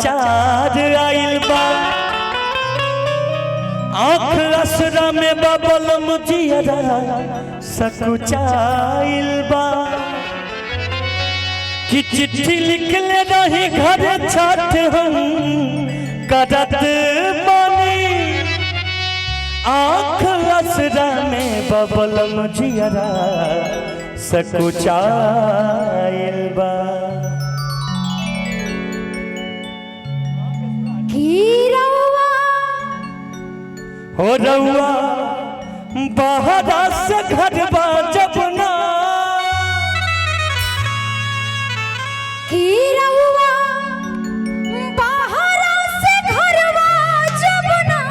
चार आइल बा आँख असरा में बबल मुजियरा सकुचाइल बा कि चिट्ठी लिखले रही घर छठ हम करत बानी। आँख असरा में बबल मुजियरा सकुचाइल बा। हो रउआ बहरा से घर जब ना बहरा से घर जब ना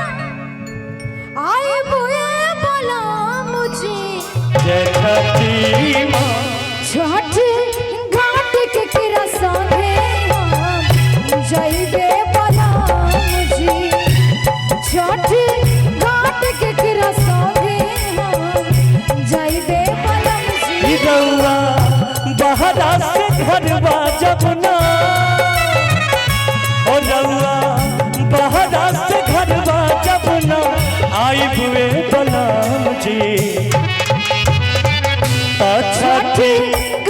आए बुए बोला मुझे छठी माँ छठ घाट के किरा संगे हम जइबे बोला मुझे छठ घाट के किरा संगे हम जइबे बोला मुझे। रउआ बहरा से घर जब ना ओ रउआ बहरा से घर जब ना आई बुए बोला मुझे छठी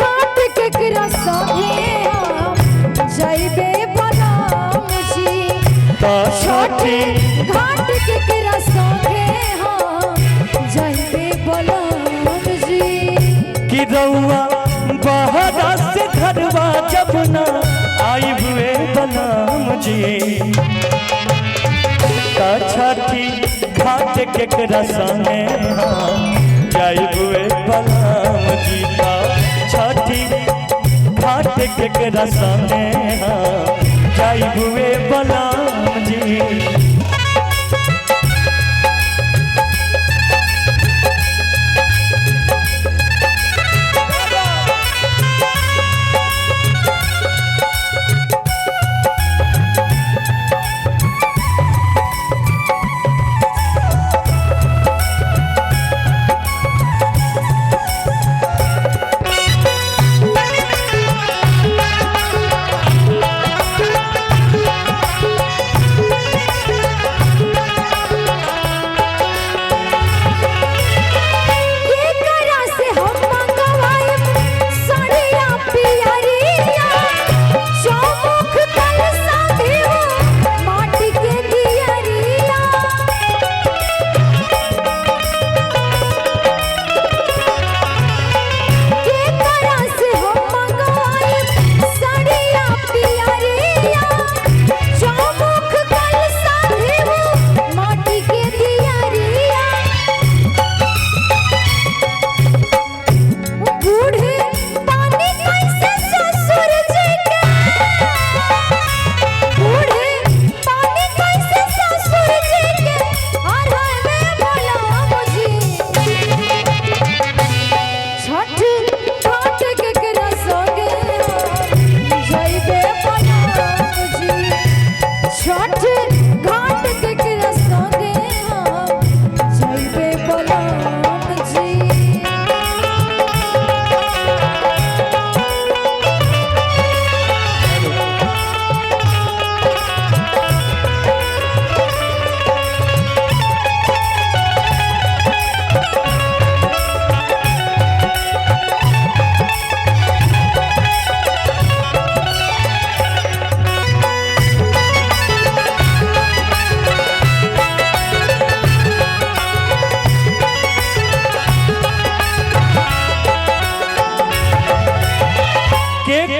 घाट के किरा संगे हम जइबे बोला मुझे छठी घाट के किरा संगे हम जइबे बोला मुझे। कि रउआ बहरा से घर जब ना आई हुए बलराम जी छठी घाट के संगे जाई हुए बलराम जी छठी घाट के संगे जाई हुए बलराम जी।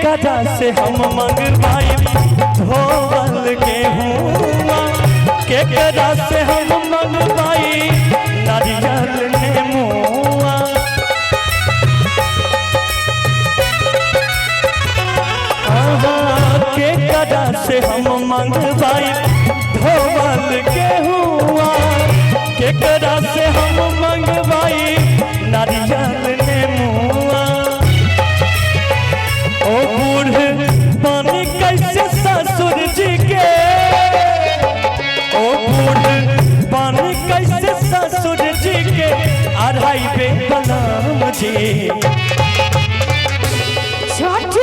कदा से हम मंगवाई धोवल गेहुआ के कदा से हम मंगवाई नारियल नेमुआ के कदा से हम मंगवाई धोवल गेहुआ के कदा से हम मंगवाई नारियल नेमुआ। ओ बूढ़ पानी कैसे ससुर जी के ओ बूढ़ पानी कैसे ससुर जी के अढ़ाई बे बलराम जी छठ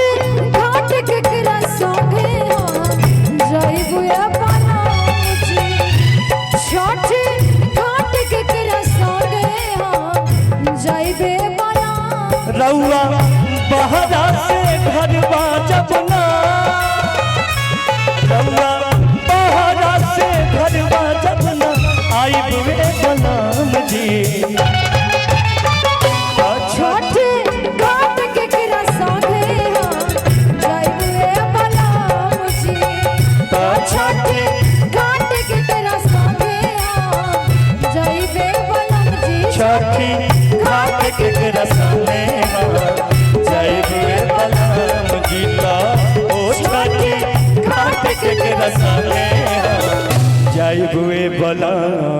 घाट के किरा संगे हम जइबे संगे हम जाइबुए बलम